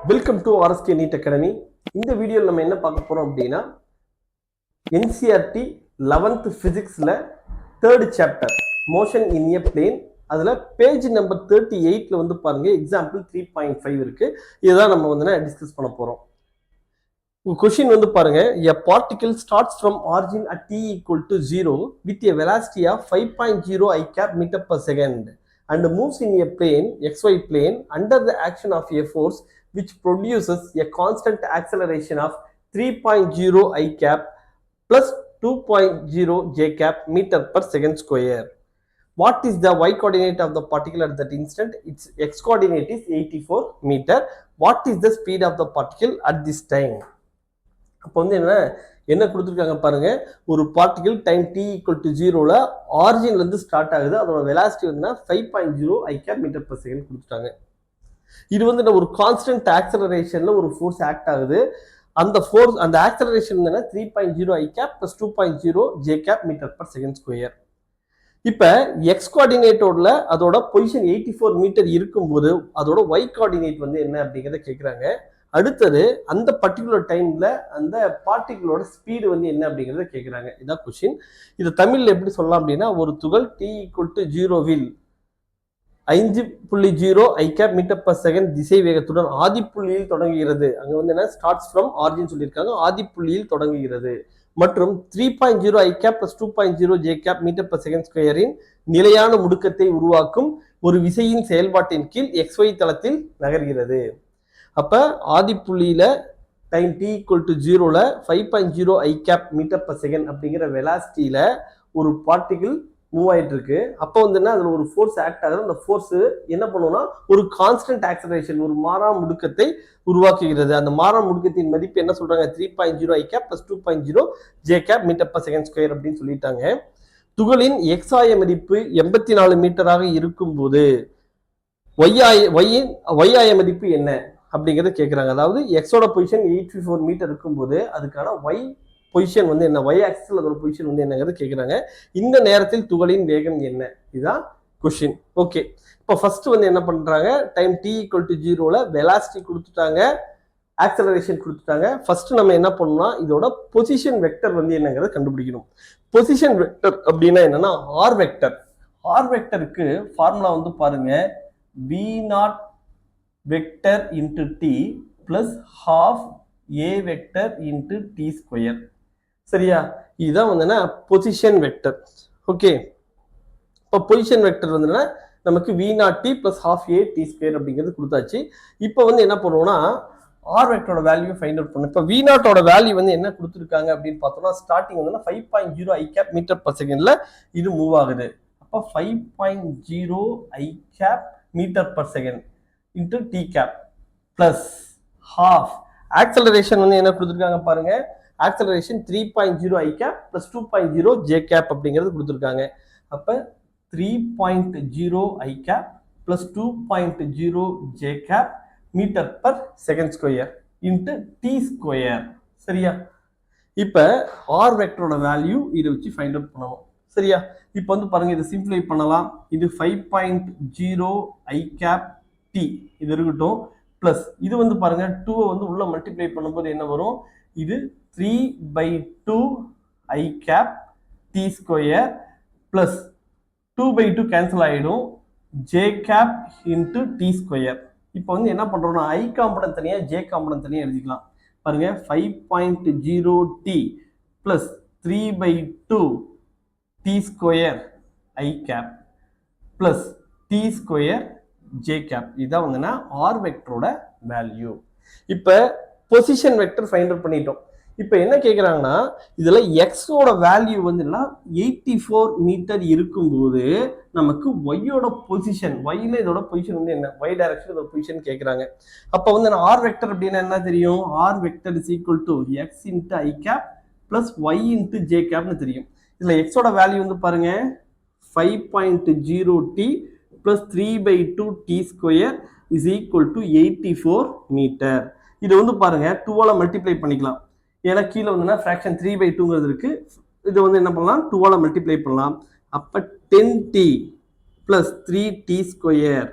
Welcome to RSK NEET academy. இந்த வீடியோவில் நம்ம என்ன பார்க்க போறோம் அப்படின்னா NCERT 11th பிசிக்ஸ்ல 3rd chapter motion in a plane. அதுல பேஜ் நம்பர் 38ல வந்து பாருங்க எக்ஸாம்பிள் 3.5 இருக்கு. இதுதான் நம்ம வந்து டிஸ்கஸ் பண்ண போறோம். கொஸ்டின் வந்து பாருங்க, a particle starts from origin at t equal to 0 with a velocity of 5.0 I cap meter per second and moves in a plane xy plane under the action of a force which produces a constant acceleration of 3.0 I cap plus 2.0 j cap meter per second square. What is the y coordinate of the particle at that instant? Its x coordinate is 84 meter. What is the speed of the particle at this time? அப்போ வந்து என்ன கொடுத்துருக்காங்க பாருங்க, ஒரு particle time t equal to 0ல ஆரிஜின்ல இருந்து start ஆகுது. அதோட வெலாசிட்டி வந்து 5.0 I cap metre per second கொடுத்துட்டாங்க. இது வந்து ஒரு கான்ஸ்டன்ட் ஆக்சலரேஷன்ல ஒரு ஃபோர்ஸ் ஆக்ட் ஆகுது. அந்த ஃபோர்ஸ் அந்த acceleration 3.0 I cap plus 2.0 j cap metre per second square. இப்ப எக்ஸ் கோஆர்டினேட்டோட அதோட பொசிஷன் 84 மீட்டர் இருக்கும்போது அதோட ஒய் கோஆர்டினேட் வந்து என்ன அப்படிங்கிறத கேட்குறாங்க. அடுத்தது அந்த பர்டிகுலர் டைம்ல அந்த பார்ட்டிகளோட ஸ்பீடு வந்து என்ன அப்படிங்கிறத கேட்குறாங்க. இதான் கொஸ்டின். இது தமிழ்ல எப்படி சொல்லலாம் அப்படின்னா, ஒரு துகள் t ஈக்குவல் டு 0வில் 5.0 I cap metre per second திசை வேகத்துடன் ஆதிப்புள்ளியில் தொடங்குகிறது. அங்க வந்து என்ன ஸ்டார்ட்ஸ் ஃப்ரம் ஆரிஜின் சொல்லியிருக்காங்க, ஆதிப்புள்ளியில் தொடங்குகிறது. மற்றும் 3.0 I cap plus 2.0 j cap metre per second ஸ்கொயரின் நிலையான முடுக்கத்தை உருவாக்கும் ஒரு விசையின் செயல்பாட்டின் கீழ் xy தளத்தில் நகர்கிறது. அப்ப ஆதிப்புள்ளியில டைம் t ஈக்குவல் டு 0ல 5.0 I cap metre per second அப்படிங்கிற வெலாசிட்டியில ஒரு பார்ட்டிகிள் மூவ் ஆயிட்டு இருக்கு. அப்போ வந்து அதுல ஒரு ஃபோர்ஸ் ஆக்ட் ஆகுது. அந்த ஃபோர்ஸ் என்ன பண்ணுவோம்னா ஒரு கான்ஸ்டன்ட் ஆக்சலரேஷன், ஒரு மாறா முடுக்கத்தை உருவாக்குகிறது. அந்த மாறா முடுக்கத்தின் மதிப்பு என்ன சொல்றாங்க, 3.0 I cap plus 2.0 j cap metre per second square அப்படின்னு சொல்லிட்டாங்க. துகளின் x ஆய மதிப்பு 84 மீட்டராக இருக்கும் போது y ஆய மதிப்பு என்ன அப்படிங்கறத கேட்கறாங்க. அதாவது எக்ஸோட பொசிஷன் 84 மீட்டர் இருக்கும்போது அதுக்கான y பொசிஷன் வந்து என்ன, y ஆக்சிஸ்ல அதோட பொசிஷன் வந்து என்னங்கிறது கேட்கறாங்க. இந்த நேரத்தில் துகளின் வேகம் என்ன, இதுதான் கொஸ்டின். ஓகே, இப்போ ஃபர்ஸ்ட் வந்து என்ன பண்றாங்க, டைம் t ஈக்குவல் டு 0ல வெலாசிட்டி கொடுத்துட்டாங்க, ஆக்சலரேஷன் கொடுத்துட்டாங்க. ஃபர்ஸ்ட் நம்ம என்ன பண்ணணும்னா இதோட பொசிஷன் வெக்டர் வந்து என்னங்கிறத கண்டுபிடிக்கணும். பொசிஷன் வெக்டர் அப்படின்னா என்னன்னா ஆர் வெக்டர். ஆர் வெக்டருக்கு ஃபார்முலா வந்து பாருங்க, v0 vector into t plus half a vector into t square. சரியா, இதுதான் வந்து பொசிஷன் வெக்டர். ஓகே, இப்போ பொசிஷன் வெக்டர் வந்து நமக்கு v0t plus half a t square அப்படிங்கிறது கொடுத்தாச்சு. இப்போ வந்து என்ன பண்ணுவோம்னா ஆர் வெக்டரோட வேல்யூ ஃபைண்ட் அவுட் பண்ணணும். இப்போ v0ஓட வேல்யூ வந்து என்ன கொடுத்துருக்காங்க அப்படின்னு பார்த்தோம்னா ஸ்டார்டிங் வந்து 5.0 I cap மீட்டர் per செகண்ட்ல இது மூவ் ஆகுது. அப்போ 5.0 I cap metre per second into t cap plus half acceleration வந்து என்ன கொடுத்துருக்காங்க பாருங்க, acceleration 3.0 I cap plus 2.0 j cap அப்படிங்கிறது கொடுத்துருக்காங்க. அப்ப 3.0 I cap plus 2.0 j cap metre per second square into t square. சரியா, இப்ப ஆர் வெக்டரோட வேல்யூ இதை வச்சு ஃபைண்ட் அவுட் பண்ணணும். சரியா, இப்போ வந்து பாருங்க இதை சிம்பிளை பண்ணலாம். இது 5.0 I cap t இது இருக்கட்டும், பிளஸ் இது வந்து பாருங்க 2 வந்து உள்ள மல்டிப்ளை பண்ணும்போது என்ன வரும், இது 3/2 I cap t square plus 2/2 cancel ஆயிடும் j cap into t square. இப்போ வந்து என்ன பண்றோம்னா I காம்பனன்ட் தனியா j காம்பனன்ட் தனியா எழுதிக்கலாம். பாருங்க 5.0 t plus 3/2 t square I cap plus t square j cap. இதான் வந்து ஆர் வெக்டரோட வேல்யூ. இப்போ பொசிஷன் வெக்டர் ஃபைண்ட் அவுட் பண்ணிட்டோம். இப்போ என்ன கேட்குறாங்கன்னா இதுல எக்ஸோட வேல்யூ வந்து 84 மீட்டர் இருக்கும்போது நமக்கு ஒய்யோட பொசிஷன், ஒய்ல இதோட பொசிஷன் வந்து என்ன, ஒய் டைரக்ஷன் இதோட பொசிஷன் கேட்குறாங்க. அப்போ வந்து ஆர் வெக்டர் அப்படின்னா என்ன தெரியும், R vector is equal to X into I cap plus Y into J கேப்னு தெரியும். இதுல எக்ஸோட வேல்யூ வந்து பாருங்க 5.0 t plus 3/2 t square is equal to 84 metre. இது வந்து பாருங்க 2ஆல மல்டிப்ளை பண்ணிக்கலாம். ஏன்னா கீழே வந்து ஃபிராக்ஷன் 3/2ங்கிறது இருக்கு. இது வந்து என்ன பண்ணலாம், 2ஆல மல்டிப்ளை பண்ணலாம். அப்ப 10t plus 3t square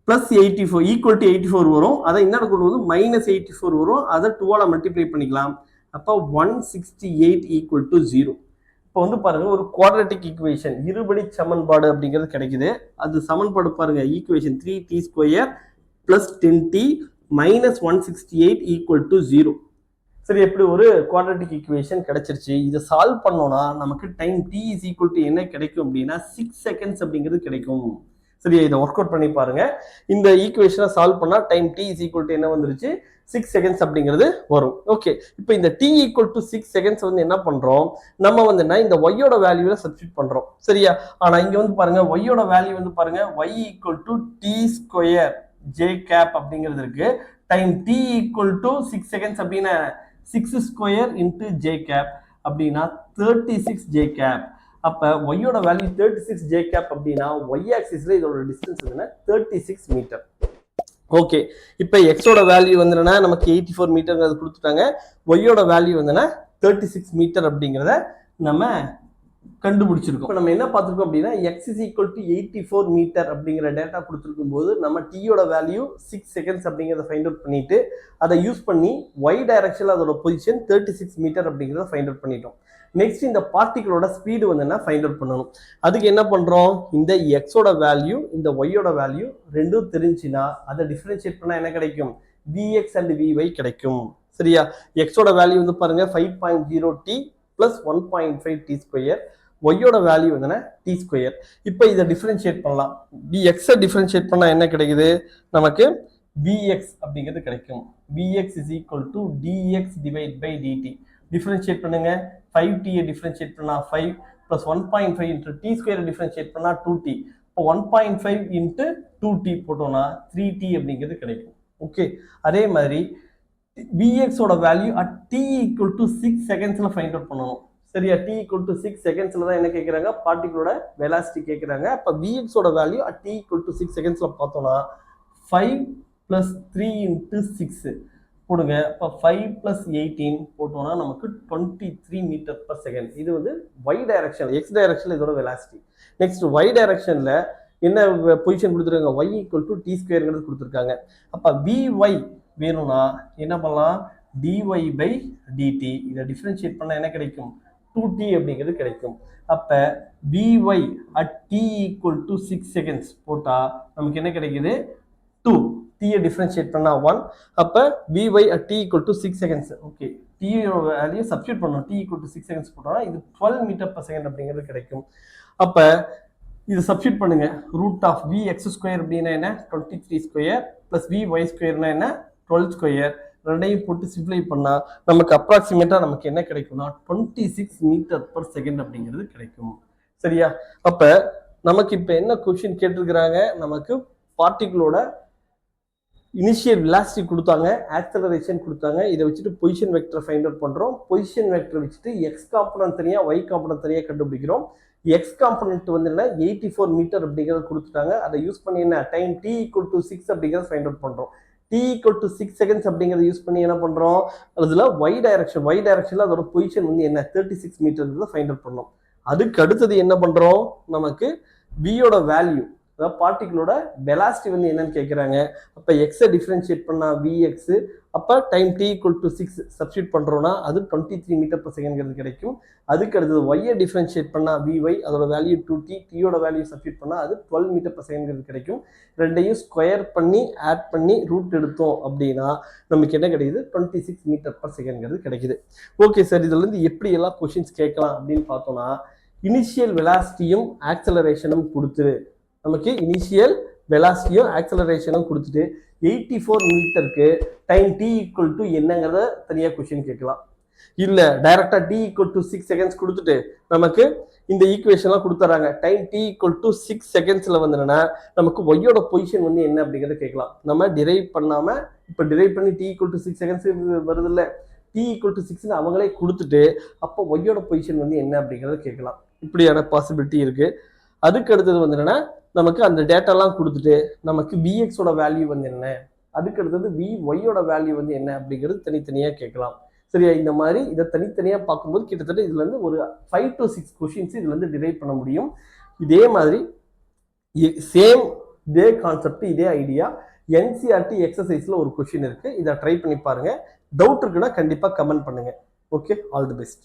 plus 84 equal to 84 வரும். அதை என்ன கொண்டு வந்து மைனஸ் 84 வரும். அதை 2ஆல மல்டிப்ளை பண்ணிக்கலாம். அப்போ 168 ஈக்குவல் டு 0. இப்போ வந்து பாருங்க ஒரு குவாட்ரட்டிக் ஈக்குவேஷன் இருபடி சமன்பாடு அப்படிங்கிறது கிடைக்குது. அது சமன்பாடு பாருங்க equation 3t² plus 10t minus 168 equal to 0. சரி, எப்படி ஒரு குவாட்ரட்டிக் ஈக்குவேஷன் கிடைச்சிருச்சு. இதை சால்வ் பண்ணோம்னா நமக்கு time t is equal to என்ன கிடைக்கும் அப்படின்னா 6 செகண்ட்ஸ் அப்படிங்கிறது கிடைக்கும். சரியா, இதை ஒர்க் அவுட் பண்ணி பாருங்க. இந்த ஈக்குவேஷனை சால்வ் பண்ணா time t is equal to என்ன வந்துருச்சு 6 செகண்ட்ஸ் அப்படிங்கிறது வரும். ஓகே, இப்போ இந்த t ஈக்குவல் டு 6 செகண்ட்ஸ் வந்து என்ன பண்றோம், நம்ம வந்து இந்த y-யோட வேல்யூல சப்ஸ்டிட் பண்றோம். சரியா, ஆனா இங்க வந்து பாருங்க y-யோட வேல்யூ வந்து பாருங்க y equal to t² j cap அப்படிங்கிறது இருக்கு. Time t equal to 6 seconds அப்படின்னா 6² இன்டு j கேப் அப்படின்னா 36 j கேப். அப்ப y-யோட வேல்யூ 36 j கேப் அப்படின்னா y ஆக்சிஸ்ல இதோட டிஸ்டன்ஸ் என்ன 36 மீட்டர். ஓகே, இப்போ எக்ஸோட வேல்யூ வந்து என்னன்னா நமக்கு 84 மீட்டர்ங்கிறது கொடுத்துட்டாங்க. ஒய்யோட வேல்யூ வந்து 36 மீட்டர் அப்படிங்கிறத நம்ம கண்டுபிடிச்சிருக்கோம். இப்போ நம்ம என்ன பார்த்துருக்கோம் அப்படின்னா x is equal to 84 metre அப்படிங்கிற டேட்டா கொடுத்துருக்கும் போது நம்ம டீயோட வேல்யூ 6 செகண்ட்ஸ் அப்படிங்கிறத ஃபைண்ட் அவுட் பண்ணிட்டு அதை யூஸ் பண்ணி ஒய் டைரக்ஷனில் அதோட பொசிஷன் 36 மீட்டர் அப்படிங்கிறத ஃபைண்ட் அவுட் பண்ணிட்டோம். நெக்ஸ்ட் இந்த பார்ட்டிகளோட ஸ்பீடு வந்து என்ன ஃபைண்ட் அவுட் பண்ணணும். அதுக்கு என்ன பண்றோம், இந்த எக்ஸோட வேல்யூ இந்த ஒய்யோட வேல்யூ ரெண்டும் தெரிஞ்சுன்னா அதை டிஃபரன்ஷியேட் பண்ணா என்ன கிடைக்கும், vx அண்ட் vy கிடைக்கும். சரியா, எக்ஸோட வேல்யூ வந்து பாருங்க 5.0t பிளஸ் 1.5 t², ஒய்யோட வேல்யூ வந்து t². இப்போ இதை டிஃபரன்ஷியேட் பண்ணலாம். vx டிஃபரன்ஷியேட் பண்ணா என்ன கிடைக்குது, நமக்கு vx அப்படிங்கிறது கிடைக்கும். vx is equal to dx divide by dt. Differentiate பண்ணுங்க. 5t டிஃபரன்ஷியேட் பண்ணா 5 plus 1.5 into t² டிஃபரன்ஷியேட் பண்ணா 2t. இப்போ 1.5 into 2t போட்டோம்னா 3t அப்படிங்கிறது கிடைக்கும். ஓகே, அதே மாதிரி vx ஓட value at t equal to 6 செகண்ட்ஸ்ல ஃபைண்ட் அவுட் பண்ணணும். சரியா, t equal to 6 செகண்ட்ஸ்ல தான் என்ன கேக்குறாங்க, பார்ட்டிகளோட வெலாசிட்டி கேக்குறாங்க. அப்ப vx ஓட value at t equal to 6 செகண்ட்ஸ்ல பார்த்தோம்னா 5 plus 3 into 6 போடுங்க. இப்போ 5 plus 18 போட்டோம்னா நமக்கு 23 மீட்டர் பர் செகண்ட். இது வந்து y டைரக்ஷன், x டைரக்ஷன்ல இதோட வெலாசிட்டி. நெக்ஸ்ட் y டைரக்ஷன்ல என்ன பொசிஷன் கொடுத்துருக்காங்க, y ஈக்குவல் டு t² கொடுத்துருக்காங்க. அப்ப vy வேணும்னா என்ன பண்ணலாம், dy பை dt. இதை டிஃபரன்ஷியேட் பண்ணா என்ன கிடைக்கும், 2t அப்படிங்கிறது கிடைக்கும். அப்ப vy at t equal to 6 seconds போட்டா நமக்கு என்ன கிடைக்குது, 2. t டிஃபரன்ஷியேட் பண்ணா 1. அப்ப vy at t equal to 6 seconds. Okay, t value substitute பண்ணோம். t equal to 6 seconds போட்டோம்னா இது 12 மீட்டர் per second அப்படிங்கிறது கிடைக்கும். அப்ப இது சப்ஸ்டிட்யூட் பண்ணுங்க. ரூட் ஆஃப் vx² அப்படின்னா என்ன 23² plus vy² என்ன 12². ரெண்டையும் போட்டு சிம்ப்ளை பண்ணா நமக்கு அப்ராக்சிமேட்டா நமக்கு என்ன கிடைக்கும்னா 26 மீட்டர் பர் செகண்ட் அப்படிங்கிறது கிடைக்கும். சரியா, அப்ப நமக்கு இப்ப என்ன கொஸ்டின் கேட்டிருக்கிறாங்க, நமக்கு பார்ட்டிகளோட இனிஷியல் வெலாசிட்டி கொடுத்தாங்க, ஆக்சலரேஷன் கொடுத்தாங்க. இதை வச்சுட்டு பொசிஷன் வெக்டர் ஃபைண்ட் அவுட் பண்றோம். பொசிஷன் வெக்டர் வச்சுட்டு எக்ஸ் காம்பனன்ட் தனியா ஒய் காம்பனன்ட் தனியா கண்டுபிடிக்கிறோம். எக்ஸ் காம்பனன்ட் வந்து என்ன 84 மீட்டர் அப்படிங்கிறது கொடுத்துட்டாங்க. அதை யூஸ் பண்ணி என்ன டைம் t ஈக்குவல் டு 6 அப்படிங்கிறத ஃபைண்ட் அவுட் பண்றோம். t ஈக்குவல் டு 6 செகண்ட்ஸ் அப்படிங்கிறத யூஸ் பண்ணி என்ன பண்றோம், அதுல ஒய் டைரக்ஷன்ல அதோட பொசிஷன் வந்து என்ன 36 மீட்டர் ஃபைண்ட் அவுட் பண்ணோம். அதுக்கு அடுத்தது என்ன பண்றோம், நமக்கு v-யோட வேல்யூ அதாவது பார்ட்டிகளோட வெலாசிட்டி வந்து என்னன்னு கேட்குறாங்க. அப்போ எக்ஸை டிஃபரன்ஷியேட் பண்ணா vx. அப்போ time t equal to 6 substitute பண்ணுறோன்னா அது 23 மீட்டர் பர் செகண்ட்ங்கிறது கிடைக்கும். அதுக்கு அடுத்தது ஒய்யை டிஃபரன்ஷியேட் பண்ணா vy, அதோட வேல்யூ 2t. டீயோட வேல்யூ சப்ஸ்டியூட் பண்ணால் அது 12 மீட்டர் பர் செகண்ட்ங்கிறது கிடைக்கும். ரெண்டையும் ஸ்கொயர் பண்ணி ஆட் பண்ணி ரூட் எடுத்தோம் அப்படின்னா நமக்கு என்ன கிடைக்குது 26 மீட்டர் பர் செகண்ட்ங்கிறது கிடைக்குது. ஓகே சார், இதுல இருந்து எப்படி எல்லாம் கொஸ்டின்ஸ் கேட்கலாம் அப்படின்னு பார்த்தோம்னா, இனிஷியல் வெலாசிட்டியும் ஆக்சலரேஷனும் கொடுத்து நமக்கு இனிஷியல் வெலாசிட்டியும் ஆக்சலரேஷனும் கொடுத்துட்டு 84 மீட்டருக்கு டைம் t ஈக்குவல் டு என்னங்கிறத தனியாக கொஸ்டின் கேட்கலாம். இல்லை டைரக்டா t ஈக்குவல் டு 6 செகண்ட்ஸ் கொடுத்துட்டு நமக்கு இந்த ஈக்குவேஷன்லாம் கொடுத்துறாங்க. டைம் t ஈக்குவல் டு 6 செகண்ட்ஸ்ல வந்து என்னன்னா நமக்கு ஒய்யோட பொசிஷன் வந்து என்ன அப்படிங்கிறத கேட்கலாம். நம்ம டிரைவ் பண்ணாம இப்போ டிரைவ் பண்ணி t ஈக்குவல் டு 6 செகண்ட்ஸ் வருது இல்லை, t ஈக்குவல் டு 6 அவங்களே கொடுத்துட்டு அப்போ ஒய்யோட பொசிஷன் வந்து என்ன அப்படிங்கிறத கேட்கலாம். இப்படியான பாசிபிலிட்டி இருக்கு. அதுக்கு அடுத்தது வந்து என்னன்னா நமக்கு அந்த டேட்டாலாம் கொடுத்துட்டு நமக்கு vx-ஓட வேல்யூ வந்து என்ன, அதுக்கு அடுத்தது vy-யோட வேல்யூ வந்து என்ன அப்படிங்கிறது தனித்தனியாக கேட்கலாம். சரியா, இந்த மாதிரி இதை தனித்தனியாக பார்க்கும்போது கிட்டத்தட்ட இதுல இருந்து ஒரு 5 to 6 கொஸ்டின்ஸ் இதுல இருந்து டிரைவ் பண்ண முடியும். இதே மாதிரி சேம் இதே கான்செப்ட் இதே ஐடியா என்சிஆர்டி எக்ஸசைஸ்ல ஒரு கொஸ்டின் இருக்கு. இதை ட்ரை பண்ணி பாருங்க. டவுட் இருக்குன்னா கண்டிப்பா கமெண்ட் பண்ணுங்க. Okay, all the best.